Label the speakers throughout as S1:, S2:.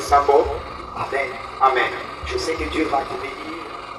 S1: Sambo.
S2: Amen.
S1: Amen.
S2: Je sais que Dieu va te bénir.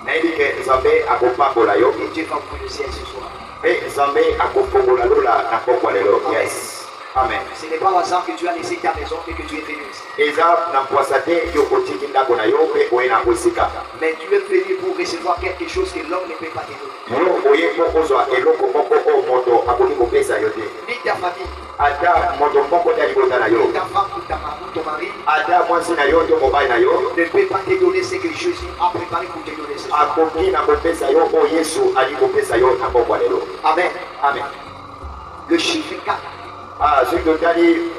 S1: Naïdike Zambé akopambola yo.
S2: Et Dieu va ouvrir le ciel ce soir.
S1: Et Zambé akofongola lola na pokwa lelo. Yes. Amen.
S2: Ce n'est pas au hasard que tu as laissé ta maison et que tu es venu ici.
S1: Eza na mpwasate yo otiki ndako na yo pe oye na kosika.
S2: Mais tu es venu pour recevoir quelque chose que l'homme ne peut pas te donner.
S1: Yo oye po kozwa eloko moko o moto akoki kopesa yo te.
S2: Ni ta famille,
S1: Ata moto moko te alibota na yo.
S2: ta femme ou ton mari
S1: Ata mwasi na yo to mobali na yo.
S2: ne peut pas te donner ce que Jésus a préparé pour te donner ce soir.
S1: Akoki na kopesa yo o Yesu ali kopesa yo na pokwa lelo.
S2: Amen.
S1: Amen.
S2: Le chiffre 4,
S1: Soki totali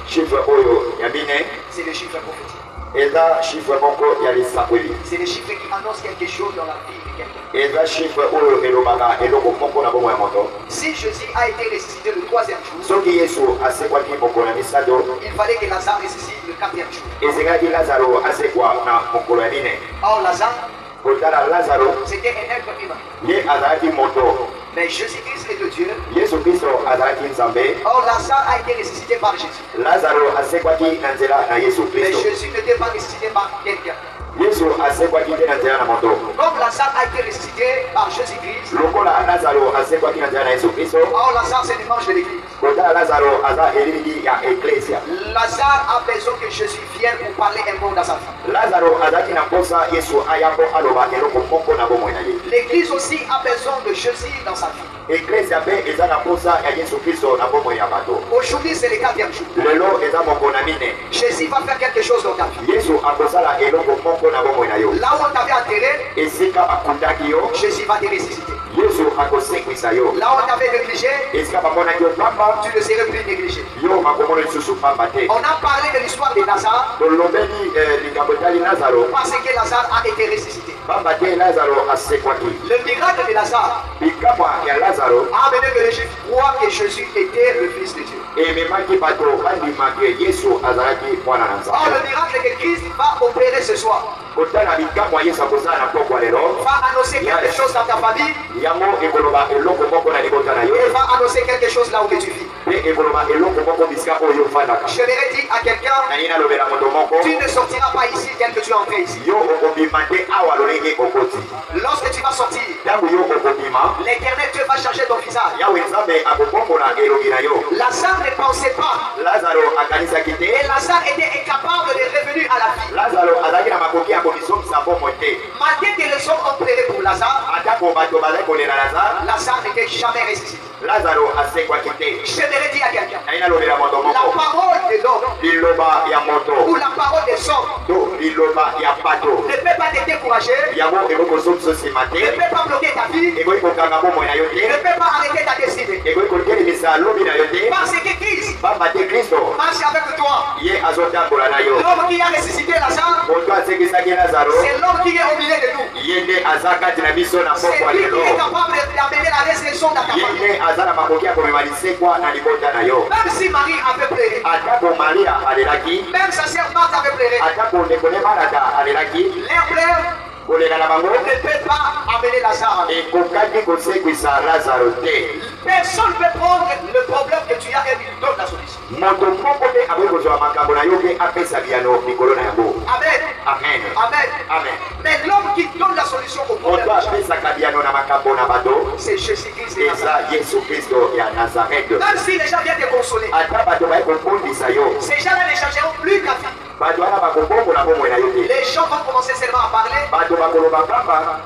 S1: chiffre oyo ya bine.
S2: c'est le chiffre prophétique.
S1: Eza chiffre moko ya lisakoli.
S2: C'est le chiffre qui annonce quelque chose dans la vie de quelqu'un.
S1: Eza chiffre oyo elobaka eloko moko na bomoi ya moto.
S2: Si Jésus a été ressuscité le 3e jour,
S1: Soki Yesu asekwaki mokolo ya misato,
S2: il fallait que Lazare ressuscite le 4e jour.
S1: ezekaki Lazaro asekwa na mokolo ya mine.
S2: Or, Lazare,
S1: Kotala Lazaro,
S2: c'était un être humain.
S1: ye azalaki moto.
S2: Mais Jésus-Christ est de Dieu.
S1: Yesu Kristo azalaki nzambe.
S2: Or, Lazare a été ressuscité par Jésus.
S1: Lazaro asekwaki na nzela na Yesu
S2: Mais
S1: Kristo.
S2: Jésus n'était pas ressuscité par quelqu'un.
S1: Yesu asekwaki te na nzela na moto.
S2: Comme Lazare a été ressuscité par Jésus-Christ,
S1: Lokola Lazaro asekwaki na nzela na Yesu Kristo,
S2: or Lazare c'est le manche de l'église.
S1: kotala Lazaro aza elili ya eklesia.
S2: Lazare a besoin que Jésus vienne pour parler un mot dans sa vie.
S1: Lazaro azalaki na mposa Yesu ayako aloba eloko moko na bomoi na ye.
S2: L'église aussi a besoin de Jésus dans sa vie.
S1: Eklesia mpe eza na mposa ya Yesu Kristo na bomoi ya bato.
S2: Aujourd'hui, c'est le 4e jour.
S1: Lelo eza moko na mine.
S2: Jésus va faire quelque chose dans ta vie.
S1: Yesu akosala eloko moko na bomoi na yo.
S2: Là où on t'avait enterré,
S1: Esika bakundaki yo,
S2: Jésus va te ressusciter.
S1: Yesu akosekwisa yo.
S2: Là où on t'avait négligé,
S1: Esika bamonaki yo pamba,
S2: tu ne serais plus négligé.
S1: yo makomona lisusu pamba te.
S2: On a parlé de l'histoire de Lazare
S1: Tolobeli likambo etali Lazaro,
S2: parce que Lazare a été ressuscité.
S1: pamba te Lazaro asekwaki.
S2: Le miracle de Lazare
S1: Likambo ya Lazaro
S2: a amené que les Juifs croient que Jésus était le Fils de Dieu.
S1: ememaki bato bandimaki Yesu azalaki mwana na
S2: Or,
S1: Nzambe.
S2: le miracle que Christ va opérer ce soir
S1: Kotala likambo ya Yesu akosala na pokwa lelo,
S2: va annoncer quelque chose dans ta famille
S1: yango ekoloba eloko moko na libota na yo,
S2: et va annoncer quelque chose là où que tu vis.
S1: mpe ekoloba eloko moko bisika oyo ofandaka.
S2: Je l'aurais dit à quelqu'un,
S1: Nani nalobela moto moko,
S2: tu ne sortiras pas ici tel que tu es entré ici.
S1: yo okobima te awa lolenge okoti.
S2: Lorsque tu vas sortir,
S1: Ntango yo okobima,
S2: l'Éternel Dieu va changer ton visage.
S1: yawe Nzambe akobongola elongi na yo.
S2: Lazare ne pensait pas
S1: Lazaro akanisaki te,
S2: et Lazare était incapable de revenir à la vie.
S1: Lazaro azalaki na makoki ya komisomisa bomoi te.
S2: Malgré que les hommes ont pleuré pour Lazare,
S1: Atako bato bazali kolela Lazaro,
S2: Lazare n'était jamais ressuscité.
S1: Lazaro asekwaki te.
S2: Je l'aurais dit à quelqu'un,
S1: Nani nalobela moto
S2: la
S1: moko,
S2: parole de l'homme
S1: liloba ya moto
S2: ou la parole des hommes
S1: to liloba ya bato,
S2: ne peut pas te décourager,
S1: yango ekokosomiso nsima
S2: ne
S1: te,
S2: peut pas bloquer ta vie,
S1: ekoki kokanga bomoi na yo
S2: ne
S1: te,
S2: peut pas arrêter ta destinée.
S1: ekoki kotelemisa lobi na yo te,
S2: Parce que Christ
S1: pamba te Kristo
S2: marche avec toi.
S1: ye azotambola na yo.
S2: L'homme qui a ressuscité Lazare,
S1: Moto asekisaki Lazaro,
S2: c'est l'homme qui est au milieu de nous.
S1: ye nde aza kati na biso na
S2: C'est
S1: pokwa
S2: lui qui
S1: lelo,
S2: est capable d'amener la résurrection dans ta
S1: ye
S2: famille.
S1: nde aza na makoki ya komema lisekwa na libota na yo.
S2: Même si Marie avait pleuré,
S1: Atako Maria alelaki,
S2: même sa sœur Marthe avait pleuré,
S1: atako ndeko ne Marata alelaki,
S2: les pleurs
S1: kolela na bango
S2: ne peut pas amener Lazare.
S1: ekokaki kosekwisa Lazaro te.
S2: Personne ne peut prendre le problème que tu as et lui donne la solution.
S1: Moto moko te akoki kozwa makambo na yo mpe apesa biyano likolo na yango.
S2: Amen.
S1: Amen.
S2: Amen.
S1: Amen.
S2: Mais l'homme qui donne la solution au problème,
S1: Moto apesaka biyano na makambo na bato,
S2: c'est Jésus-Christ de Nazareth.
S1: eza Yesu Kristo ya Nazareth.
S2: Même si les gens viennent te consoler,
S1: Ata bato baye kobondisa yo,
S2: ces gens-là ne changeront plus ta vie.
S1: bato wana bakobongola bomoi na yo te.
S2: Les gens vont commencer seulement à parler.
S1: Bato bakoloba pamba,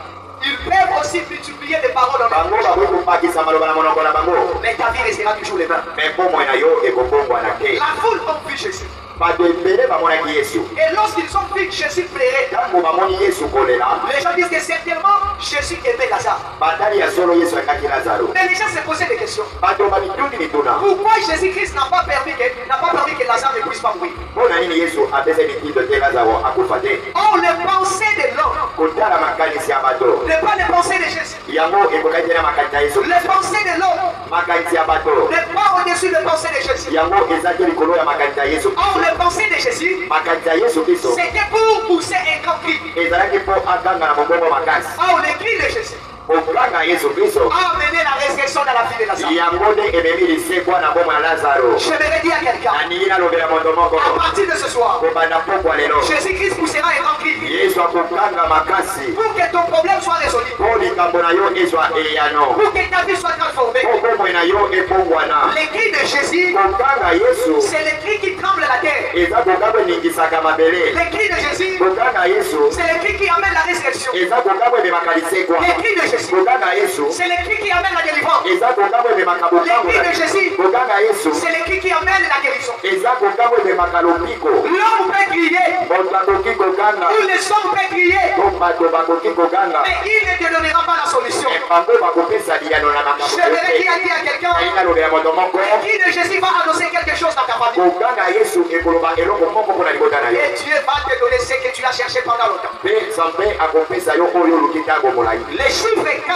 S2: Ils peuvent aussi multiplier des paroles en
S1: bango
S2: bouche.
S1: bakoki kopakisa maloba na monoko na bango,
S2: Mais ta vie restera toujours les mêmes.
S1: me bomoi na yo ekobongwana te.
S2: La foule a vu Jésus.
S1: Bato ebele bamonaki Yesu.
S2: Et lorsqu'ils ont vu Jésus pleurer,
S1: Ntango bamoni Yesu kolela,
S2: les gens disent que certainement Jésus aimait Lazare.
S1: batali ya solo Yesu akaki Lazaro.
S2: Mais les gens se posaient des questions.
S1: Bato bamitundi mituna,
S2: Pourquoi Jésus-Christ n'a pas permis que Lazare ne puisse pas mourir?
S1: mpona nini Yesu apesa mitindo te Lazaro akufa te?
S2: Or, les pensées de l'homme,
S1: Kotala makanisi ya bato,
S2: n'est pas les pensées de Jésus.
S1: yango ekokaki te na makanisi ya Yesu.
S2: Les pensées de l'homme
S1: Makanisi ya bato,
S2: n'est pas au-dessus des pensées de Jésus.
S1: yango eza te likolo ya makanisi ya Yesu.
S2: Or, les pensées de Jésus,
S1: Makanisi ya Yesu Kristo
S2: c'était pour pousser un grand cri.
S1: ezalaki mpo aganga na mobongo makasi.
S2: Or, les cris de Jésus,
S1: kokanga Yesu Kristo
S2: a amené la résurrection dans la vie de Lazare.
S1: yango nde ememi lisekwa na bomoi ya Lazaro.
S2: J'aimerais dire à quelqu'un,
S1: naningi nalobela moto moko
S2: à partir de ce soir,
S1: kobanda pokwa lelo
S2: Jésus-Christ poussera et remplit
S1: Yesu akokanga makasi
S2: pour que ton problème soit résolu,
S1: mpo likambo na yo ezwa eyano
S2: pour que ta vie soit transformée.
S1: mpo bomoi na yo ekongwana.
S2: Les cris de Jésus,
S1: kokanga Yesu
S2: c'est les cris qui tremblent la terre.
S1: eza kokambo eningisaka mabele.
S2: Les cris de Jésus,
S1: kokanga Yesu
S2: c'est les cris qui amènent la résurrection.
S1: eza kokambo ememaka lisekwa.
S2: Les cris de Jésus,
S1: kokanga Yesu
S2: c'est les cris qui amènent la délivrance.
S1: eza kokambo ememaka
S2: Les
S1: bokambo.
S2: cris de Jésus,
S1: kokanga Yesu
S2: c'est les cris qui amènent la guérison.
S1: eza kokambo ememaka lobiko.
S2: L'homme peut crier,
S1: moto akoki kokanga
S2: ou les hommes peuvent crier,
S1: to bato bakoki kokanga
S2: mais il ne te donnera pas la solution.
S1: bango bakopesa liyano na makambo
S2: J'aimerais dire à quelqu'un,
S1: aina lobela moto moko
S2: le cri de Jésus va annoncer quelque chose dans ta famille.
S1: kokanga Yesu ekoloba eloko moko mpona libota na yo
S2: Et Dieu va te donner ce que tu as cherché pendant longtemps.
S1: mpe nzambe akopesa yo oyo oluki ntango molai.
S2: Les chiffres 4,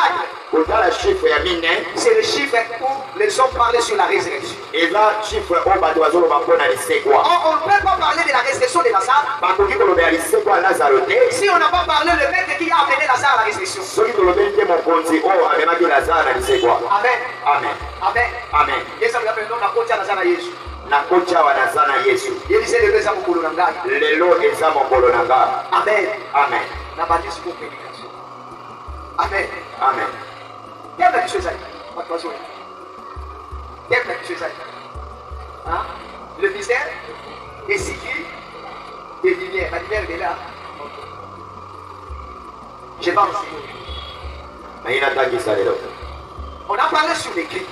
S1: kotala chiffre ya mine
S2: c'est le chiffre où les hommes parlaient sur la résurrection.
S1: eza chiffre oyo bato bazoloba mpona lisekwa.
S2: Or, on ne peut pas parler de la résurrection de Lazare
S1: bakoki kolobela lisekwa ya Lazaro te
S2: si on n'a pas parlé le mec qui a amené Lazare à la résurrection.
S1: soki tolobeli te mokonzi oyo amemaki Lazaro na lisekwa.
S2: Amen.
S1: amen
S2: Amen.
S1: amen.
S2: Yesu alipenda na kocha Lazare na Yesu.
S1: nakoti awa naza na Yesu
S2: Il disait de eza mokolo na ngai.
S1: lelo eza mokolo na nga.
S2: Amen.
S1: amen
S2: Na baptiste pour prédication. Amen.
S1: amen.
S2: Quel est ce Zali? Quel est ce Zali? Hein? Le mystère est signé des lumières. La lumière est là. Je pense.
S1: naye natangisa lelo
S2: On a parlé sur les cris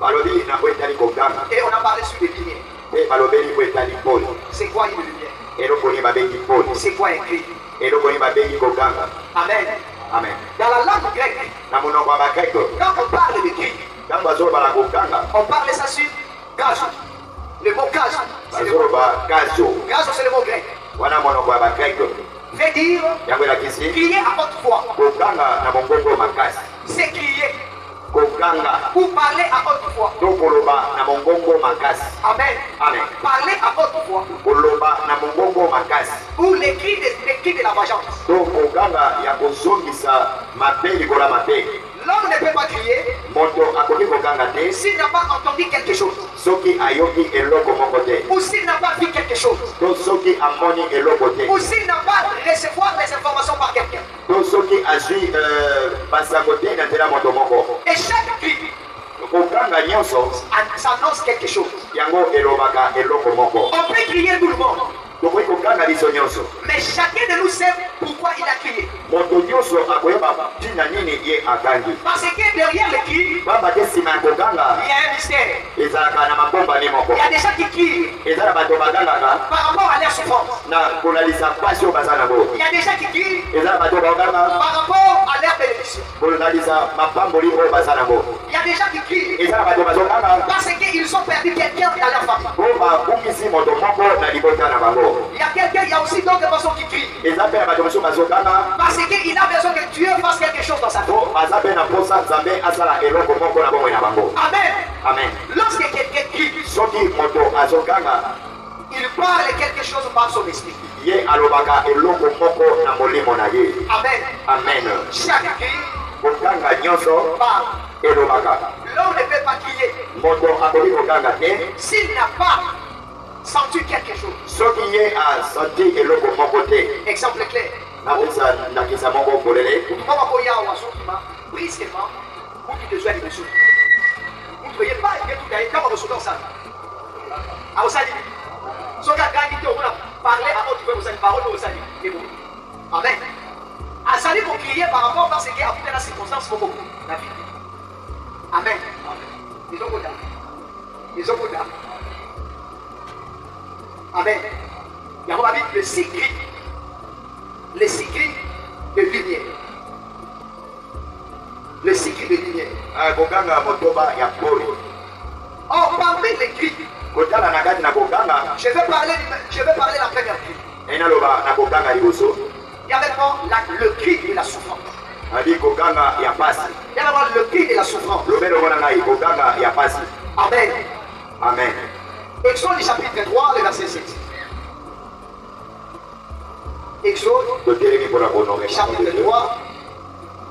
S1: balobi na po etali kokanga
S2: et on a parlé sur les lumières.
S1: mpe balobeli po etali poli
S2: C'est quoi une lumière?
S1: eloko nini babengi poli
S2: C'est quoi un cri?
S1: eloko nini babengi kokanga.
S2: Amen.
S1: amen.
S2: Dans la langue grecque,
S1: na monoko ya bagreko
S2: quand on parle de cri,
S1: ntango bazoloba kokanga
S2: on parle ça sur gazo. Le mot gazo, c'est le mot.
S1: bazoloba kazo
S2: Gazo, c'est le mot grec.
S1: wana monoko ya bagreko
S2: Veut dire
S1: yango elakisi
S2: crier à haute voix.
S1: kokanga na mongongo makasi.
S2: C'est crier
S1: kokanga
S2: ou parler à haute voix.
S1: to koloba na mongongo makasi.
S2: Amen.
S1: amen.
S2: Parler à haute voix.
S1: koloba na mongongo makasi
S2: Ou les cris de la vengeance.
S1: to kokanga ya kozongisa mabe likolo ya mabe.
S2: L'homme ne peut pas crier
S1: moto akoki kokanga te
S2: s'il n'a pas entendu quelque chose.
S1: soki ayoki eloko moko te
S2: Ou s'il n'a pas vu quelque chose.
S1: to soki amoni eloko te
S2: Ou s'il n'a pas recevoir des informations par quelqu'un.
S1: to soki azwi basango te na nzela moto moko.
S2: Et chaque cri
S1: kokanga nyonso
S2: s'annonce quelque chose.
S1: yango elobaka eloko moko.
S2: On peut crier tout le monde.
S1: tokoki kokanga biso nyonso
S2: Mais chacun de nous sait pourquoi il a crié.
S1: moto nyonso akoyeba ntina nini ye akangi.
S2: Parce que derrière le cri,
S1: pamba te nsima ya kokanga
S2: il y a un mystère.
S1: ezalaka na mabombani moko.
S2: Il y a des gens qui crient
S1: eza na bato bagangaka
S2: par rapport à leur souffrance.
S1: na kolalisa mpasi oyo baza nango.
S2: Il y a des gens qui crient
S1: eza na bato baganga
S2: par rapport à leur bénédiction.
S1: kolalisa mapamboli oyo baza nango.
S2: Il y a des gens qui crient
S1: eza na bato bazokanga
S2: parce qu'ils ont perdu quelqu'un dans leur famille.
S1: po babungisi moto moko na libota na bango.
S2: Il y a quelqu'un, il y a aussi d'autres personnes qui crient
S1: eza mpe na bato mosusu bazokanga
S2: parce qu'il a besoin que Dieu fasse quelque chose dans sa vie.
S1: po baza mpe na mposa nzambe asala eloko moko na bomoi na bango.
S2: Amen.
S1: amen.
S2: Lorsque quelqu'un crie,
S1: soki moto azokanga
S2: il parle quelque chose par son esprit.
S1: ye alobaka eloko moko na molimo na ye.
S2: Amen.
S1: amen.
S2: Chaque cri
S1: kokanga nyonso
S2: parle.
S1: elobaka.
S2: L'homme ne peut pas crier
S1: moto akoki kokanga te
S2: s'il n'a pas senti quelque chose.
S1: soki ye asanti eloko moko te.
S2: Exemple clair.
S1: napesa ndakisa moko polele.
S2: Tu vas voir ya wa sokima brusquement ou tu te sois de dessous. Vous ne voyez pas il y a tout derrière comme vous dans ça. Ah vous savez. Soka gani te on a parlé à votre vous avez parole vous savez. Et bon. Amen. Azali pour crier par rapport parce qu'il y a toute la circonstance beaucoup la vie. Amen. Ils ont goda. Ils ont goda. Amen. Il y a le secret. Le secret de lumière. Le secret de lumière.
S1: kokanga motoba ya poli.
S2: Or, parmi les cris,
S1: kotala na kati na kokanga
S2: je vais parler la première cri.
S1: enaloba na kokanga liboso.
S2: Il y a d'abord le cri de la souffrance.
S1: adi kokanga ya pasi.
S2: Il y a d'abord le cri de la souffrance.
S1: lobelo mona ngai kokanga ya pasi.
S2: Amen.
S1: amen.
S2: Exode chapitre 3, le verset 7. Exode
S1: totelemi mpona konome
S2: chapitre 3,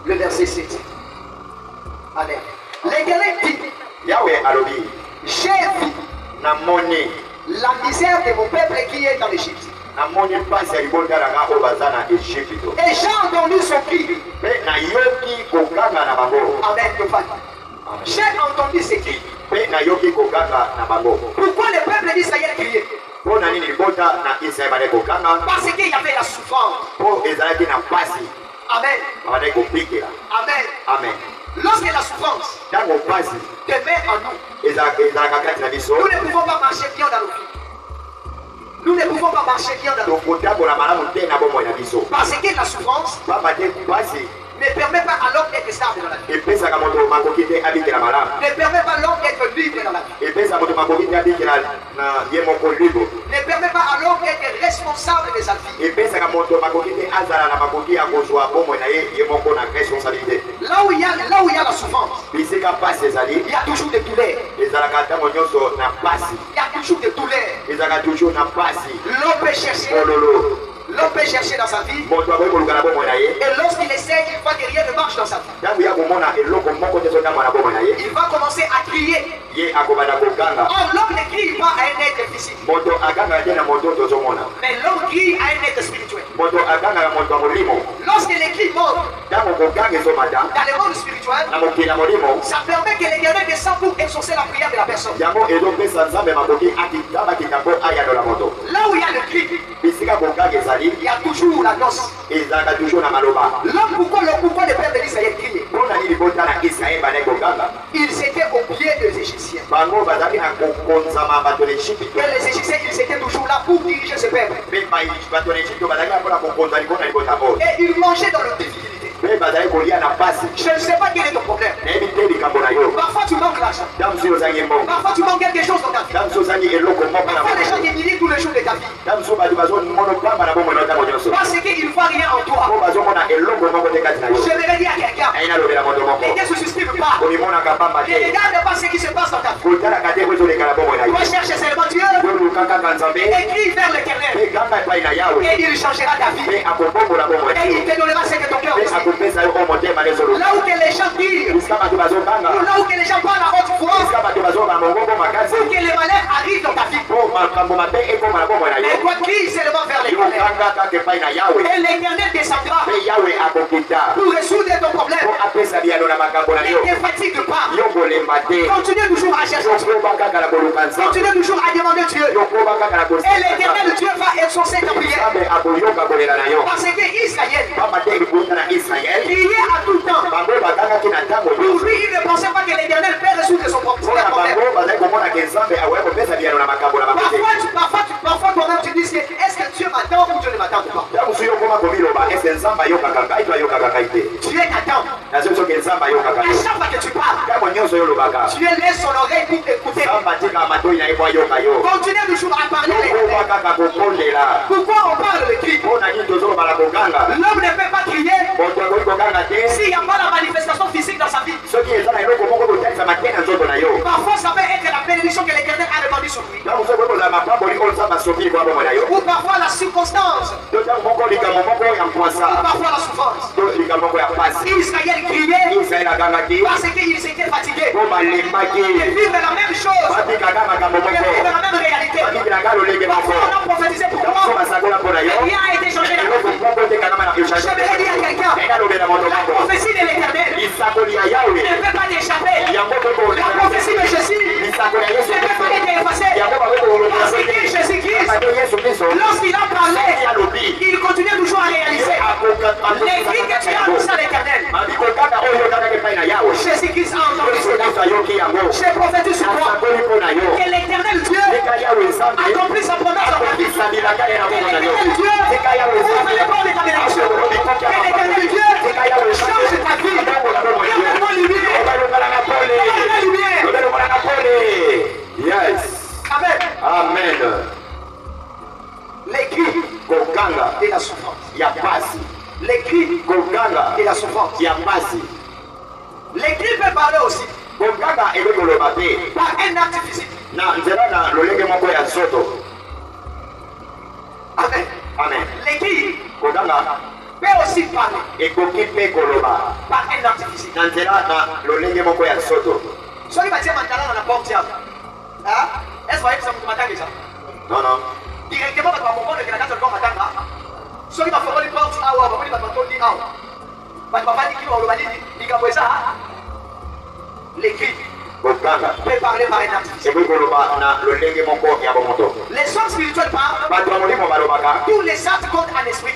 S2: le verset 7. Amen. L'Éternel dit,
S1: Yahweh alobi
S2: j'ai vu
S1: namoni
S2: la misère de mon peuple qui est en Égypte.
S1: namoni pasi ya libota nanga oyo baza na Ejipito
S2: Et j'ai entendu son cri.
S1: mpe nayoki kokanga na bango.
S2: Amen. J'ai entendu ce cri.
S1: Mpe nayoki kokanga na bango.
S2: Pourquoi le peuple d'Israël criait?
S1: Mpo na nini libota na Israele bazali kokanga?
S2: Parce qu'il y avait la souffrance.
S1: Mpo ezalaki na pasi
S2: Amen.
S1: bazali kopikela.
S2: Amen.
S1: Amen.
S2: Lorsque la souffrance
S1: Ntango pasi
S2: te met en nous,
S1: ezalaka kati na biso
S2: nous ne pouvons pas marcher bien dans nos vies. Nous ne pouvons pas marcher bien dans nos vies.
S1: tokotambola malamu te na bomoi na biso.
S2: Parce que la souffrance
S1: Pamba te pasi
S2: ne permet pas à l'homme d'être stable dans la vie.
S1: epesaka moto makoki te abikela malamu.
S2: Ne permet pas à l'homme d'être libre dans la vie.
S1: Epesa moto makoki te abikela na ye moko libo.
S2: Ne permet pas à l'homme d'être responsable de sa vie.
S1: Epesaka moto makoki te azala na makoki ya kozwa bomoi na ye moko na responsabilité.
S2: Là où il y a la souffrance,
S1: Bisika pasi ezali
S2: il y a toujours des douleurs.
S1: ezalaka ntango nyonso na pasi.
S2: Il y a toujours des douleurs.
S1: Ezalaka toujours na pasi.
S2: L'homme peut chercher.
S1: Ololo.
S2: L'homme peut chercher dans sa vie.
S1: Moto akoki koluka na bomoi na ye.
S2: Et lorsqu'il essaie, il voit que rien ne marche dans sa vie.
S1: Ntango ya komona eloko moko te ezotambola na bomoi na ye.
S2: Il va commencer à crier.
S1: Ye akobanda kokanga.
S2: Or, l'homme ne crie pas à un être physique.
S1: Moto akangaka te na moto tozomona.
S2: Mais l'homme crie à un être spirituel.
S1: Moto akangaka moto ya molimo.
S2: Lorsque les cris montent
S1: Ntango kokanga ezomata
S2: dans le monde spirituel,
S1: na mokili na molimo.
S2: ça permet que l'Éternel descend pour exaucer la prière de la personne.
S1: Yango ezopesa nzambe makoki akitaba mpo ayanola moto.
S2: Là où il y a le cri,
S1: Bisika kokanga ezali
S2: il y a toujours la noce.
S1: ezalaka toujours na maloba.
S2: L'homme, pourquoi le peuple d'Israël criait?
S1: Mpona nini libota na Israele bazali kokanga?
S2: Ils étaient au pied des Égyptiens.
S1: Bango bazalaki na kokonzama bato na Ejipito.
S2: Et les Égyptiens, ils étaient toujours là pour diriger ce peuple.
S1: Mpe bato na Ejipito bazalaki mpona kokonza libota libota oyo.
S2: Et ils mangeaient dans leur difficulté.
S1: Mpe bazali kolia na pasi.
S2: Je ne sais pas quel est ton problème.
S1: Nayebi te likambo na yo.
S2: Parfois tu manques l'argent.
S1: Ntango mosusu ozangi mbongo.
S2: Parfois tu manques quelque chose dans ta vie.
S1: Ntango mosusu ozangi eloko moko na
S2: Parfois les gens
S1: bomoi.
S2: t'humilient tous les jours de ta vie.
S1: Ntango mosusu bato bazomona pamba na bomoi na yo ntango nyonso.
S2: Parce qu'ils ne voient rien en toi.
S1: Mpo bazomona eloko moko te kati na yo.
S2: Je vais dire à quelqu'un,
S1: Ayi nalobela moto moko.
S2: les gars ne se suivent pas.
S1: Olimonaka pamba
S2: Ne
S1: te.
S2: regarde pas ce qui se passe dans ta vie.
S1: kotalaka te po ezoleka na bomoi na yo.
S2: Toi cherche seulement Dieu
S1: toluka kaka nzambe
S2: et crie vers l'Éternel.
S1: mpe ganga epai na yawe
S2: Et il changera ta vie.
S1: mpe akobombola bomoi na
S2: Et
S1: yo
S2: il te donnera ce que ton cœur
S1: mpe
S2: désire.
S1: akopesa yo oyo motema ezoloba.
S2: Là où que les gens crient,
S1: bisika bato bazokanga
S2: ou là où que les gens parlent à haute voix,
S1: bisika bato bazoba mongongo makasi
S2: pour que les malheurs arrivent dans ta vie.
S1: mpo makambo mabe ekoma na bomoi na
S2: Mais
S1: yo.
S2: toi crie seulement vers
S1: yo
S2: l'Éternel.
S1: ganga kaka epai na yawe
S2: Et l'Éternel descendra
S1: mpe yawe akokita
S2: pour résoudre ton problème.
S1: mpo apesa biyano na makambo na
S2: Ne
S1: yo.
S2: te fatigue pas.
S1: yo kolemba te
S2: Continue toujours à chercher Dieu.
S1: yokoba kaka na koluka nzambe
S2: Continue toujours à demander Dieu.
S1: yokoba kaka na
S2: Et l'Éternel Dieu va exaucer ta prière.
S1: nzambe akoyoka kolela na yo.
S2: Parce que Israël
S1: pamba te libota na Israele
S2: priait à tout temps.
S1: bango bagangaki na ntango
S2: Pour
S1: nyonso.
S2: lui, il ne pensait pas que l'Éternel peut résoudre son
S1: mpona
S2: problème.
S1: bango bazali komona ke nzambe akoya kopesa biyano na makambo na bango te.
S2: Parfois toi-même tu dis est-ce que Dieu m'attend ou Dieu ne m'attend pas?
S1: ya mosu yo koma komiloba ese nzambe ayokaka ngai to ayokaka ngai te.
S2: Dieu t'attend.
S1: nazoki soki nzambe ayokaka
S2: À
S1: yo.
S2: chaque fois que tu parles,
S1: ntango nyonso yo olobaka
S2: Dieu laisse son oreille pour t'écouter.
S1: nzambe atikaka matoi na ye po ayoka yo.
S2: Continue toujours à parler à
S1: yokoba
S2: l'Éternel.
S1: kaka kokondela.
S2: Pourquoi on parle de cri?
S1: mpona nini tozoloba na koganga
S2: L'homme ne peut pas crier
S1: moto akoki koganga te
S2: s'il n'y a pas la manifestation physique dans sa vie.
S1: soki eza na eloko moko kotalisama te na nzoto na yo.
S2: Parfois, ça peut être la bénédiction que l'Éternel a répandue sur lui.
S1: ntango soki okozala mapamboli oyo nzambe asopili kwa bomoi na yo.
S2: Ou parfois la circonstance.
S1: to ntango moko likambo moko ya
S2: Ou
S1: nkwasa
S2: parfois la souffrance.
S1: to likambo moko ya pasi.
S2: Israël criait
S1: israele agangaki
S2: parce qu'ils étaient fatigués
S1: mpo balembaki
S2: de vivre la même chose,
S1: batikaka makambo
S2: de vivre
S1: moko
S2: la même réalité.
S1: batikilaka lolenge moko
S2: Parfois, on a prophétisé pour
S1: so
S2: moi.
S1: basakola mpo na yo
S2: Rien a été changé dans
S1: eloko
S2: la vie.
S1: moko etekangama na
S2: Je vais dire à quelqu'un,
S1: enalobela moto
S2: la
S1: moko
S2: prophétie de l'Éternel
S1: lisakoli ya
S2: ne
S1: yawe
S2: peut pas t'échapper.
S1: yango
S2: La prophétie de Jésus ne
S1: lisakoli ya yesu
S2: peut pas être effacée.
S1: yango
S2: Parce
S1: bakokolokasa
S2: que Jésus-Christ,
S1: bato yesu kristo
S2: lorsqu'il a parlé,
S1: alobi
S2: il continue toujours à réaliser. Les cris que tu as annoncés à l'Éternel,
S1: mabiko kaka oyo okangaki epai na yawe
S2: Jésus-Christ a entendu
S1: yesu
S2: cela.
S1: kristo ayoki yango
S2: Je prophétise sur toi
S1: asakoli mpo na yo
S2: que l'Éternel Dieu
S1: tika yawe nzambe
S2: accomplit sa promesse dans ta vie.
S1: akobisa bilaka ye na
S2: Que
S1: bomoi na yo
S2: l'Éternel Dieu
S1: tika yawe
S2: ouvre
S1: nzambe
S2: les portes de ta bénédiction. Que l'Éternel Dieu
S1: tika yawe
S2: change ta vie. Donne-moi lumière.
S1: obalongala na pole
S2: Donne-moi lumière.
S1: obalongala na pole. Yes.
S2: Amen.
S1: Amen.
S2: Les cris
S1: kokanga
S2: de la souffrance.
S1: ya pasi
S2: Les cris
S1: kokanga
S2: de la souffrance.
S1: ya pasi
S2: Les cris peuvent parler aussi
S1: kokanga ekokoloba te
S2: par un acte physique.
S1: na nzela na lolenge moko ya nzoto.
S2: Amen.
S1: Amen.
S2: Les cris
S1: kokanga
S2: peut aussi parler
S1: ekoki mpe koloba
S2: par un artifice.
S1: na nzela na lolenge moko ya soto.
S2: Soki batie mandala na porte yabo. Est-ce que vous voyez que ça vous m'attend déjà?
S1: Non, non.
S2: Directement bato bamomona ke na kati oloko matanga. Soki bafongoli porte awa bamoni bato batondi awa. Bato bafandi kino baloba nini likambo eza l'écrit
S1: kokanga
S2: peut parler par un artifice.
S1: ekoki koloba na lolenge moko ya bomoto.
S2: Les hommes spirituels parlent.
S1: bato ya molimo balobaka
S2: Tous les actes comptent en esprit.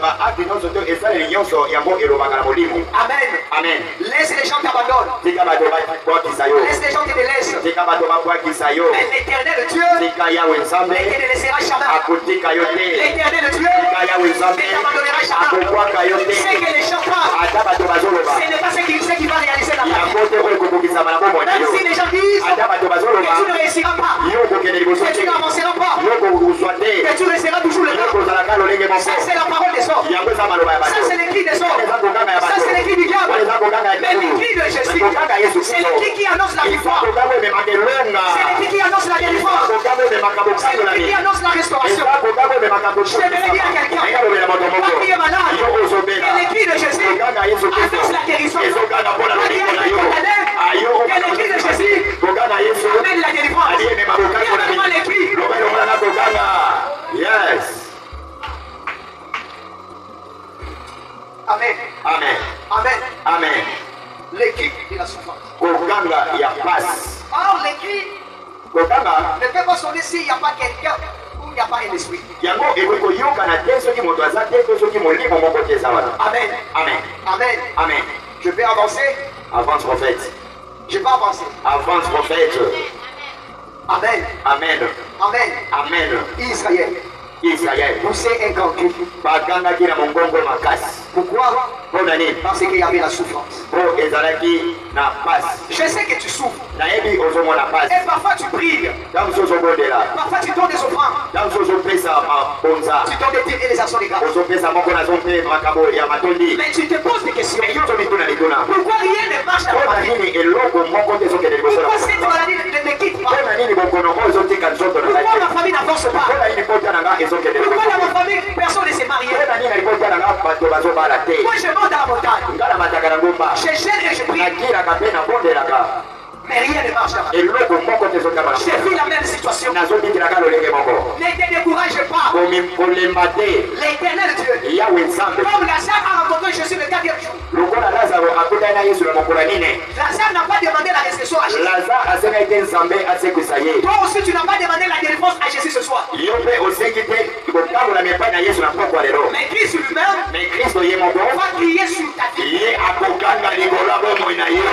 S1: baakte nyonso to esaleli nyonso yango elobaka na molimo.
S2: Amen.
S1: Amen.
S2: Laisse les gens t'abandonnent.
S1: tika bato babwakisa yo,
S2: Laisse les gens te délaissent.
S1: tika bato babwakisa yo,
S2: Mais l'éternel Dieu
S1: tika yawe
S2: ne
S1: nzambe
S2: te laissera jamais.
S1: akotika yo te,
S2: L'éternel Dieu
S1: tika yawe
S2: ne
S1: nzambe
S2: t'abandonnera jamais.
S1: akobwaka yo te.
S2: Ce que les gens parlent,
S1: ata bato bazoloba
S2: ce n'est pas ce qui va réaliser la vie.
S1: yango te oyo ekokokisama na bomoi na
S2: Même
S1: yo.
S2: si les gens disent
S1: ata bato
S2: que
S1: bazoloba
S2: tu ne réussiras pas,
S1: yo okokende liboso
S2: que
S1: te,
S2: tu n'avanceras pas,
S1: yo okozwa te,
S2: que tu resteras toujours le
S1: yo
S2: même.
S1: okozalaka lolenge
S2: Ça,
S1: moko.
S2: c'est la parole des hommes.
S1: yango eza maloba ya
S2: Ça,
S1: bato.
S2: c'est l'écrit des hommes.
S1: eza kokanga ya
S2: Ça,
S1: bato.
S2: c'est l'écrit du diable.
S1: eza kokanga ya
S2: Mais l'écrit de Jésus,
S1: kokanga Yesu
S2: c'est
S1: Kristo.
S2: l'écrit qui annonce la victoire.
S1: eza kokanga ememaka elonga.
S2: C'est l'écrit qui annonce la délivrance.
S1: kokanga ememaka
S2: C'est
S1: bokanolami.
S2: l'écrit qui annonce la restauration.
S1: eza kokanga ememaka
S2: J'aimerais dire à quelqu'un,
S1: eyalobela moto moko
S2: toi qui es malade,
S1: yo ozobela
S2: que l'écrit de Jésus
S1: kokanga Yesu Kristo
S2: annonce la guérison.
S1: ezokanga mpona
S2: Toi qui
S1: lolenge na
S2: es
S1: yo
S2: condamné,
S1: ayo
S2: que l'écrit de Jésus
S1: kokanga Yesu
S2: amène la délivrance.
S1: aliyemema bokango na
S2: Viens devant l'écrit.
S1: loba elongola na kokanga. Yes.
S2: Amen.
S1: Amen.
S2: Amen.
S1: Amen.
S2: L'écrit de la souffrance.
S1: kokanga ya pasi.
S2: Or, l'écrit
S1: kokanga
S2: ne peut pas sonner s'il n'y a pas quelqu'un ou il n'y a pas un esprit.
S1: yango ekoki koyokana te soki moto aza te to soki molimo moko te eza wana.
S2: Amen.
S1: Amen.
S2: Amen.
S1: Amen.
S2: Je peux avancer.
S1: Avance prophète.
S2: Je peux avancer.
S1: Avance prophète.
S2: Amen.
S1: Amen.
S2: Amen.
S1: Amen.
S2: Israël.
S1: Israël
S2: Poussez un grand cri.
S1: bagangaki na mongongo makasi.
S2: Pourquoi?
S1: mpona nini?
S2: Parce qu'il y avait la souffrance.
S1: mpo ezalaki na pasi.
S2: Je sais que tu souffres.
S1: nayebi ozomona pasi.
S2: Et parfois tu pries.
S1: ntango mosusu ozobondela,
S2: Parfois tu donnes des offrandes.
S1: ntango mosusu ozopesa mabonza,
S2: Tu donnes des tirs et des actions de grâce.
S1: ozopesa moko nazo mpe makambo ya matondi.
S2: Mais tu te poses des questions.
S1: yo ozomituna mituna
S2: Pourquoi rien ne marche dans
S1: mpona
S2: ma vie?
S1: nini eloko moko te ezokende liboso na
S2: Pourquoi cette
S1: mongongo?
S2: maladie ne quitte pas?
S1: mpona nini bokono oyo ezotika nzoto na ngai
S2: Pourquoi ma
S1: te?
S2: famille n'avance pas?
S1: mpona nini pota na ngai ezokende
S2: Pourquoi
S1: liboso?
S2: dans ma famille personne ne s'est marié?
S1: mpona nini na libota na ngai bato bazobala te?
S2: Moi je monte à la montagne.
S1: ngai namataka na ngomba,
S2: Je gêne et je prie.
S1: nakiraka mpe nabondelaka,
S2: Mais rien ne marche dans ma vie.
S1: eloko moko te ezokama na
S2: Je vis la même situation.
S1: nazobitilaka lolenge moko.
S2: Ne te décourage pas.
S1: kolemba te
S2: L'éternel Dieu.
S1: yawe nzambe.
S2: Comme Lazare a rencontré Jésus le 4e jour.
S1: lokola lazaro akutani na yesu na mokolo ya nine,
S2: Lazare n'a pas demandé la resurrection à Jésus.
S1: lazare asengai te nzambe asekwisa ye.
S2: Toi aussi tu n'as pas demandé la délivrance à Jésus ce soir.
S1: yo mpe osengi te kotambolama epai na yesu na pokwa lelo.
S2: Mais Christ lui-même
S1: me kristo ye moko
S2: va crier sur ta vie,
S1: ye akokanga likolo ya bomoi na yo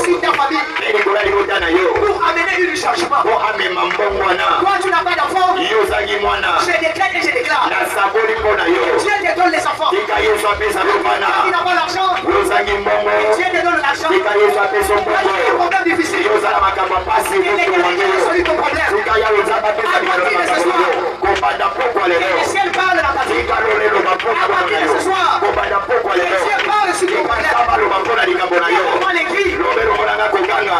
S2: sur ta famille,
S1: mpe likolo ya libota na yo
S2: pour amener un changement.
S1: mpo amema mbongo wana.
S2: Toi tu n'as pas d'enfant.
S1: yo ozangi mwana,
S2: Je déclare et je déclare.
S1: nasakoli mpo na yo.
S2: Dieu te donne les enfants.
S1: tika yesu apesa yo
S2: Toi qui
S1: bana.
S2: n'as pas l'argent,
S1: yo ozangi mbongo,
S2: Dieu te donne l'argent.
S1: tika yesu apesa
S2: Toi qui as des
S1: mbongo.
S2: problèmes difficiles,
S1: yo ozala makambo ya pasi
S2: que l'éternel Dieu résout ton problème.
S1: tika yawe nzambe apesa bikolo na makambo yo. kobanda pokwa
S2: Et
S1: lelo,
S2: le ciel parle dans ta vie.
S1: tika lolelo bapona mpona na yo. kobanda pokwa
S2: Le
S1: lelo,
S2: ciel parle sur ton
S1: tika
S2: problème.
S1: nzambe aloba mpona likambo na yo.
S2: Comment l'écrit?
S1: lobelo monanga kokanga.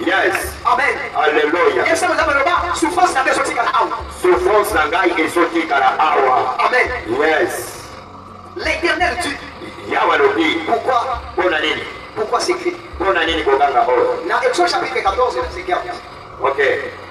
S1: Yes.
S2: Amen.
S1: Alléluia.
S2: Yesu nous a le souffrance n'a pas sorti à la
S1: Souffrance na ngai ezotikala awa.
S2: Amen.
S1: Yes.
S2: L'éternel dit.
S1: Yawe alobi
S2: Pourquoi?
S1: mpona nini?
S2: Pourquoi c'est écrit?
S1: mpona nini kokanga oyo?
S2: Dans Exode chapitre 14, verset 15.
S1: Ok.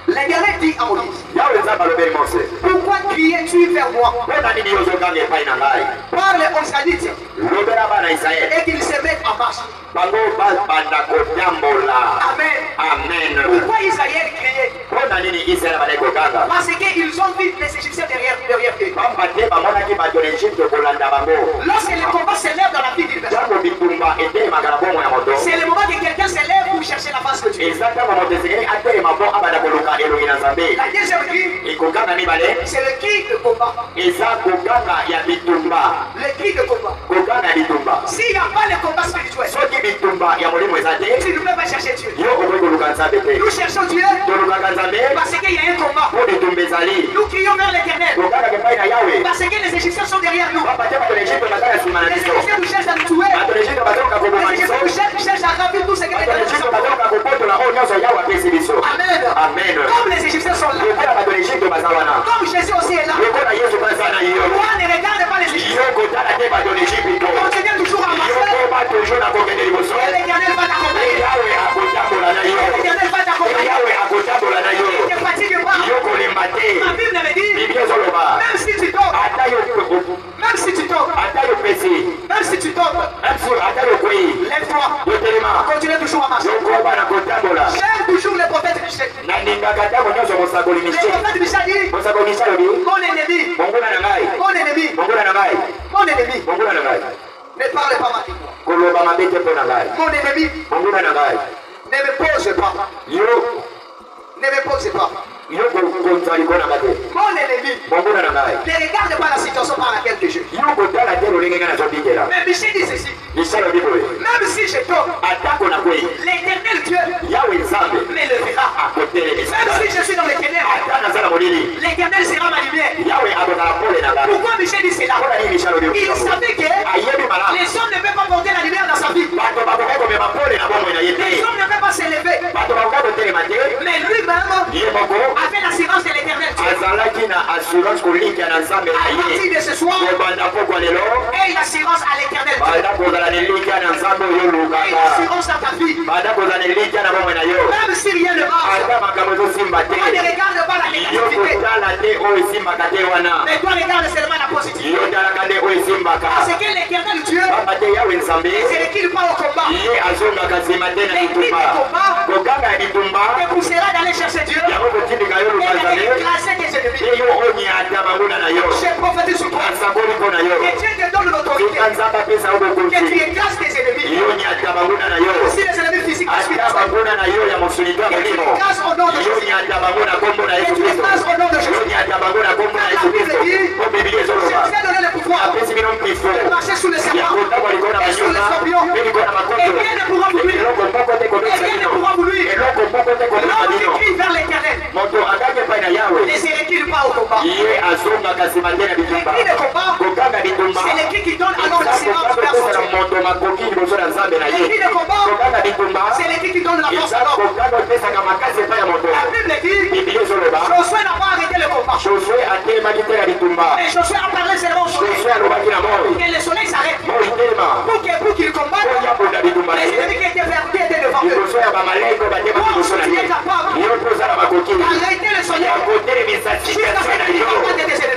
S2: L'éternel dit à Moïse.
S1: Yawe nzambe alobeli Mose,
S2: Pourquoi criais-tu vers moi?
S1: mpona nini ozokanga epai na ngai?
S2: Parle aux Israélites
S1: lobela bana Israele
S2: et qu'ils se mettent en marche.
S1: bango babanda kotambola.
S2: Amen.
S1: Amen.
S2: Pourquoi Israël criait?
S1: mpona nini Israele bandaki kokanga?
S2: Parce qu'ils ont vu les Égyptiens derrière eux.
S1: pamba te bamonaki bato na Egypte kolanda bango.
S2: Lorsque le combat s'élève dans la vie d'une personne,
S1: ntango bitumba etelemaka na bomoi ya moto,
S2: c'est le moment que quelqu'un s'élève pour chercher la face de Dieu.
S1: eza ntango moto esengeli atelema mpo abanda koluka elongi na nzambe.
S2: La deuxième cri,
S1: ekokanga mibale
S2: c'est le cri de combat.
S1: eza kokanga ya bitumba.
S2: Le cri de combat.
S1: kokanga ya bitumba.
S2: S'il n'y a pas le combat spirituel,
S1: soki bitumba ya molimo eza te,
S2: tu ne peux pas chercher Dieu.
S1: yo okoki koluka nzambe te.
S2: Nous cherchons Dieu
S1: tolukaka nzambe
S2: parce qu'il y a un combat.
S1: mpo bitumba ezali.
S2: Nous crions vers l'éternel
S1: kokangaka epai na yawe
S2: parce que les Égyptiens sont derrière nous.
S1: pamba te bato na Egypte baza na nsima na
S2: Les
S1: biso.
S2: Égyptiens nous cherchent à nous tuer.
S1: bato na Egypte bazokoka koboma
S2: Les
S1: biso.
S2: Égyptiens nous cherchent à remplir tout ce que
S1: bato na
S2: les
S1: Egypte
S2: Égyptiens
S1: bazokoka kobotola oyo nyonso yawe apesi biso.
S2: Amen.
S1: Amen.
S2: Comme les Égyptiens sont là,
S1: lokola bato na Egypte baza wana,
S2: comme Jésus aussi est là,
S1: lokola yesu baza na yo,
S2: toi ne regarde pas les Égyptiens,
S1: yo kotala te bato n'Égypte.
S2: Continuez toujours à marcher.
S1: Yokoba toujours na kokende liboso.
S2: Et l'Éternel va t'accompagner.
S1: Yawe akotambola na yo.
S2: L'Éternel va t'accompagner.
S1: Yawe akotambola na yo.
S2: Ne te fatigue pas.
S1: Yokolemba te.
S2: Ma Bible me dit,
S1: Bible ezoloba.
S2: même si tu tombes,
S1: Ata yo kokufu.
S2: même si tu tombes,
S1: Ata yo pesi.
S2: même si tu tombes,
S1: Même si ata yo kwei.
S2: lève-toi.
S1: Yotelema.
S2: Continue toujours à marcher.
S1: Yokoba na kotambola.
S2: J'aime toujours les prophètes Michel.
S1: Na ningaka ntango nyonso mosakoli
S2: Les
S1: Michel.
S2: prophètes Michel dit,
S1: Mosakoli Michel alobi.
S2: mon ennemi,
S1: Monguna na ngai.
S2: mon ennemi,
S1: Monguna na ngai.
S2: mon ennemi,
S1: Monguna na ngai.
S2: ne parle pas avec moi.
S1: Koloba mabe te mpo na ngai.
S2: Mon ennemi,
S1: Monguna na ngai.
S2: ne me pose pas.
S1: Yo.
S2: Ne me pose pas.
S1: Yo kokonza likona nga te.
S2: Mon ennemi,
S1: Monguna na ngai.
S2: ne regarde pas la situation par laquelle je suis.
S1: Yo kotala te lolenge nga nazobikela.
S2: Mais Michel dit ceci,
S1: Michel alobi boye.
S2: même si je tombe,
S1: Atako na kwei.
S2: l'Éternel Dieu
S1: Yawe nzambe.
S2: m'élèvera.
S1: Akotelemisa
S2: Même si
S1: ngai.
S2: je suis dans les ténèbres,
S1: Ata nazala molili.
S2: l'Éternel sera ma lumière.
S1: Yawe akozala pole na ngai.
S2: Pourquoi Michel dit cela?
S1: Mpona nini Michel alobi
S2: Il
S1: boye?
S2: savait que
S1: Ayebi malamu.
S2: les hommes ne peuvent pas porter la lumière dans sa vie.
S1: Bato bakoki komema pole na bomoi na ye
S2: Les
S1: te.
S2: hommes ne peuvent pas s'élever.
S1: Bato bakoki kotelema te.
S2: Mais lui-même
S1: Ye moko
S2: avait l'assurance de l'Éternel Dieu.
S1: azalaki na assurance kolinkia na nzambe
S2: À
S1: na
S2: partir
S1: ye.
S2: de ce soir,
S1: Kobanda pokwa lelo.
S2: aie une assurance à l'Éternel Dieu.
S1: Banda kozala na elinkia na nzambe oyo
S2: Aie une
S1: olukaka.
S2: assurance dans ta vie.
S1: Banda kozala na elinkia na bomoi na yo.
S2: Même si rien ne marche,
S1: Ata makambo ezosimba te.
S2: toi ne regarde pas la
S1: Yo
S2: négativité.
S1: kotala te oyo esimbaka te wana.
S2: Mais toi regarde seulement la positivité.
S1: Yo talaka te oyo esimbaka.
S2: Parce que l'Éternel Dieu,
S1: Pamba te yawe nzambe.
S2: c'est lui qui lui parle au combat.
S1: Ye azongaka nsima te na bitumba. Kokanga ya bitumba.
S2: Te poussera d'aller chercher Dieu
S1: Yango kotindika yo
S2: et
S1: luka nzambe.
S2: d'écraser tes ennemis.
S1: Ye yo onyata banguna na yo.
S2: Je prophétise sur toi.
S1: Asakoli mpo na yo.
S2: Que Dieu te donne l'autorité.
S1: Tika nzambe apesa yo
S2: Que tu
S1: bokonzi.
S2: écrases tes ennemis.
S1: Yo nyata banguna na yo.
S2: Si les ennemis physiques te suivent,
S1: Ata banguna na yo ya mosulika molimo.
S2: écrase au nom de
S1: Yo
S2: Jésus.
S1: nyata banguna kombo na
S2: Et
S1: Yesu
S2: tu
S1: Kristo.
S2: écrases au nom de
S1: Yo
S2: Jésus.
S1: nyata banguna kombo na
S2: La
S1: Yesu
S2: Bible
S1: Kristo.
S2: dit,
S1: Po Biblia
S2: je
S1: ezoloba.
S2: vous ai donné le pouvoir
S1: Apesi bino mpifo.
S2: de marcher sous les
S1: Ya
S2: serpents
S1: kotangwa likolo na
S2: et sur les
S1: banyoka.
S2: scorpions.
S1: Mpe likolo na
S2: Et
S1: makoto.
S2: rien ne pourra vous nuire.
S1: Eloko moko te
S2: Et
S1: kobebisa
S2: rien ne
S1: bino.
S2: pourra vous nuire.
S1: Eloko moko te kobebisa
S2: L'homme qui
S1: bino.
S2: crie vers l'Éternel
S1: Moto akaki epai na yawe.
S2: ne se recule pas au combat.
S1: Ye azongaka nsima te na
S2: Les
S1: bitumba.
S2: cris de combat,
S1: Kokanga bitumba.
S2: c'est les cris qui donnent alors l'assurance vers son
S1: kokanga
S2: Dieu.
S1: moto makoki liboso na nzambe na
S2: Les
S1: ye.
S2: cris de combat,
S1: Kokanga bitumba.
S2: c'est les cris qui donnent la force
S1: eza
S2: à l'homme.
S1: kokanga opesaka makasi epai ya moto.
S2: La Bible dit,
S1: Biblia ezoloba.
S2: Josué n'a pas arrêté le combat.
S1: Josue atelemaki te na bitumba.
S2: Mais Josué a parlé seulement au soleil.
S1: Josue alobaki na moi.
S2: Que le soleil s'arrête.
S1: Moi telema.
S2: Pour qu'il combatte
S1: Oya bonda bitumba na
S2: les
S1: ye.
S2: ennemis qui étaient devant eux.
S1: liboso ya bamaleko batema liboso na ye. Yo kozala makoki.
S2: Arrêtez le soleil.
S1: Ya kotelemisa situation na yo.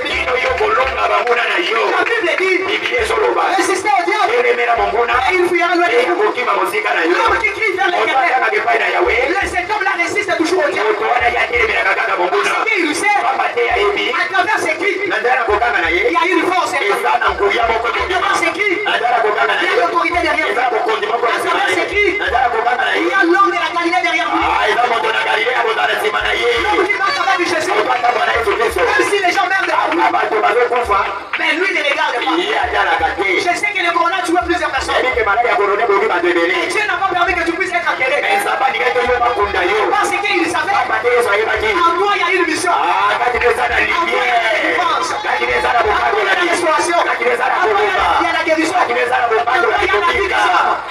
S1: Bino yo kolonga banguna na yo.
S2: La Bible dit,
S1: Biblia ezoloba.
S2: résistez au diable
S1: Elemela monguna.
S2: et il fuira loin de vous.
S1: ekokima mosika na yo.
S2: L'homme qui crie vers
S1: Moto
S2: l'Éternel,
S1: atangaka epai na yawe.
S2: cet homme-là résiste toujours au diable.
S1: Moto wana ye atelemelaka kaka monguna.
S2: Parce qu'il sait,
S1: Pamba te ayebi.
S2: à travers ses cris,
S1: Na nzala kokanga na ye.
S2: il y a une force.
S1: eza na nguya moko
S2: À travers ses cris,
S1: na nzala kokanga na
S2: il y
S1: ye.
S2: a l'autorité derrière
S1: eza
S2: lui.
S1: bokonzi moko na
S2: À
S1: nsima na
S2: travers
S1: ye.
S2: ses cris,
S1: Na nzala kokanga na
S2: il
S1: ye.
S2: y a l'homme de la Galilée derrière lui.
S1: eza moto na galilea kozala na nsima na ye.
S2: L'homme qui va au travers du Jésus.
S1: otanga na yesu kristo.
S2: Même si les gens meurent devant lui,
S1: ata bato bazokufa
S2: mais lui ne regarde pas.
S1: ye atalaka te.
S2: Je sais que le corona a tué plusieurs personnes.
S1: ebike maladi ya korone bomi bato
S2: Et
S1: ebele.
S2: Dieu n'a pas permis que tu puisses être enterré.
S1: nzambe alingaki yo bakunda yo.
S2: Parce qu'il savait,
S1: pamba te yesu ayebaki.
S2: en toi il y a une mission.
S1: kati eza na lumiere. kati eza na
S2: En toi il y a la
S1: bokangolani.
S2: restauration.
S1: kati eza na
S2: En toi
S1: koloba.
S2: il y a la guérison.
S1: kati eza na bobango na kikobika.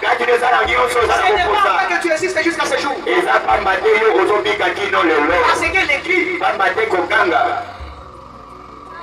S1: kati eza na nyonso eza na
S2: Ce n'est pas
S1: kokosa.
S2: vrai que tu existes jusqu'à ce jour.
S1: eza pamba te yo ozobika kino lelo.
S2: Parce que l'écrit
S1: pamba te kokanga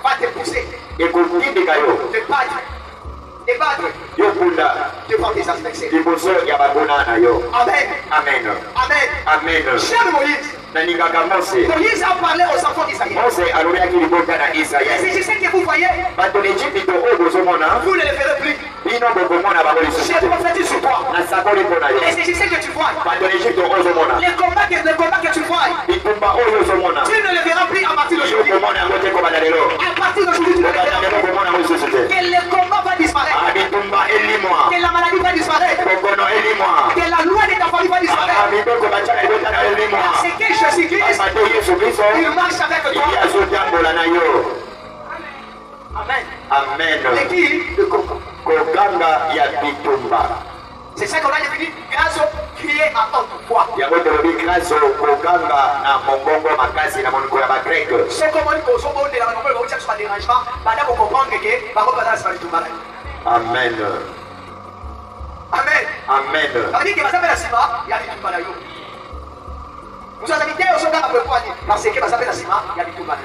S2: va te pousser,
S1: ekotindika yo
S2: te battre
S1: yokunda
S2: devant tes adversaires.
S1: liboso ya banguna na yo.
S2: Amen.
S1: amen
S2: Amen.
S1: amen.
S2: J'aime Moïse.
S1: nalingaka mose.
S2: Moïse a parlé aux enfants d'Israël.
S1: mose alobelaki libota na
S2: Et
S1: israele.
S2: c'est ce que vous voyez,
S1: bato na ejipito oyo bozomona
S2: vous ne le verrez plus.
S1: bino bokomona bango lisusu
S2: J'ai
S1: te.
S2: prophétisé sur toi.
S1: nasakoli mpo na yo.
S2: Et c'est ce que tu vois.
S1: bato na ejipito oyo ozomona
S2: Les combats que tu vois,
S1: bitumba oyo ozomona
S2: tu ne le verras plus à partir d'aujourd'hui.
S1: yokomona yango te kobanda lelo.
S2: À partir d'aujourd'hui, tu ne le
S1: kobanda
S2: verras
S1: lelo
S2: plus.
S1: komona yango lisusu te.
S2: Que le combat va disparaître.
S1: bitumba elimwa.
S2: Que la maladie va disparaître.
S1: bokono elimwa.
S2: Que la loi de ta famille va disparaître.
S1: mibeko batyaka libota na elimwa.
S2: C'est que Jésus-Christ,
S1: pamba te yesu kristo
S2: il marche avec toi.
S1: ye azotambola na yo.
S2: Amen.
S1: amen.
S2: L'équipe de combat.
S1: kokanga ya bitumba.
S2: C'est ça qu'on a défini. Grâce au crier à haute voix.
S1: yango tolobi graso kokanga na mongongo makasi na monoko ya bagreke.
S2: Ce qu'on dit qu'au sommet de la maison, on va chercher un dérangement. Maintenant, on comprend que par contre, ça va être tout mal.
S1: amen.
S2: Amen.
S1: amen.
S2: Ça veut dire que ça fait la cima, il y a des tout mal. Vous avez dit au sommet à peu près parce que ça fait la cima, il y a des tout mal.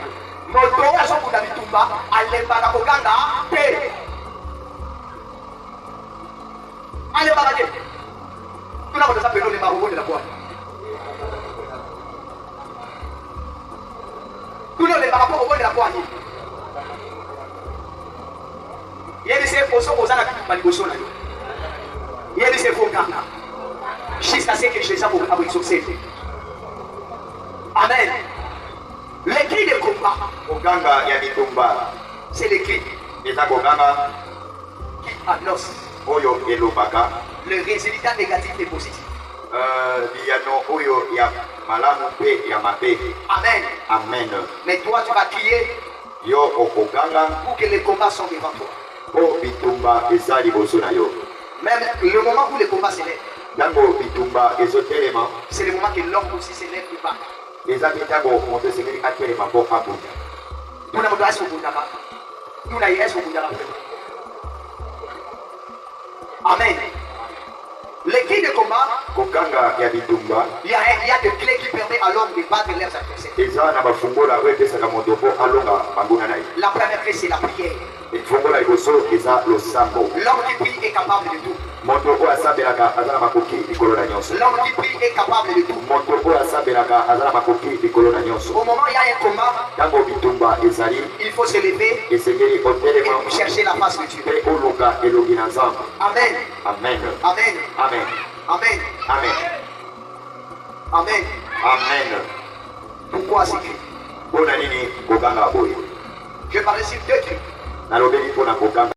S2: Moto ya sokuda bitumba alemba na koganga pe Allez, baladez. Tout le monde s'appelle les marrons de la boîte. Tout le monde est par rapport au bois de la boîte. Il y a des sépossons aux anak manigoson. Il y a des sépossons. Jusqu'à ce que Jésus a pris succès. Amen. Les cris de combat.
S1: Oganga ya bitumba.
S2: C'est les cris
S1: Eza koganga
S2: qui annoncent
S1: oyo elobaka.
S2: le résultat négatif et positif.
S1: Biyano oyo ya malamu pe ya mabe.
S2: Amen.
S1: Amen.
S2: Mais toi, tu vas crier
S1: Yo okoganga
S2: pour que les combats soient devant toi.
S1: po bitumba eza liboso na yo.
S2: Même le moment où les combats s'élèvent,
S1: Ntango bitumba ezotelema
S2: c'est le moment que l'homme aussi s'élève du bas.
S1: eza mpe ntango moto esengeli atelema mpo abunda.
S2: Nous n'avons pas ce bundaka. Nous n'avons pas ce bundaka. Amen. Les cris de combat,
S1: Koganga ya bitumba
S2: il y a des clés qui permettent à l'homme de battre leurs adversaires.
S1: eza na bafungola oyo epesaka moto mpo alonga banguna na ye.
S2: La première clé, c'est la prière.
S1: efungola liboso eza losambo.
S2: L'homme qui prie est capable de tout.
S1: moto oyo asambelaka aza na makoki likolo na nyonso.
S2: L'homme qui prie est capable de tout.
S1: moto oyo asambelaka aza na makoki likolo na nyonso.
S2: Au moment où il y a un combat,
S1: ntango bitumba ezali
S2: il faut se lever
S1: esengeli otelema
S2: et chercher la face de Dieu.
S1: mpe oluka elongi na nzambe.
S2: Amen.
S1: Amen.
S2: Amen.
S1: Amen.
S2: Amen.
S1: Amen.
S2: Amen.
S1: Amen.
S2: Pourquoi ces cris?
S1: Mpona nini koganga boye?
S2: Je parle sur deux cris.
S1: nalobeli mpona koganga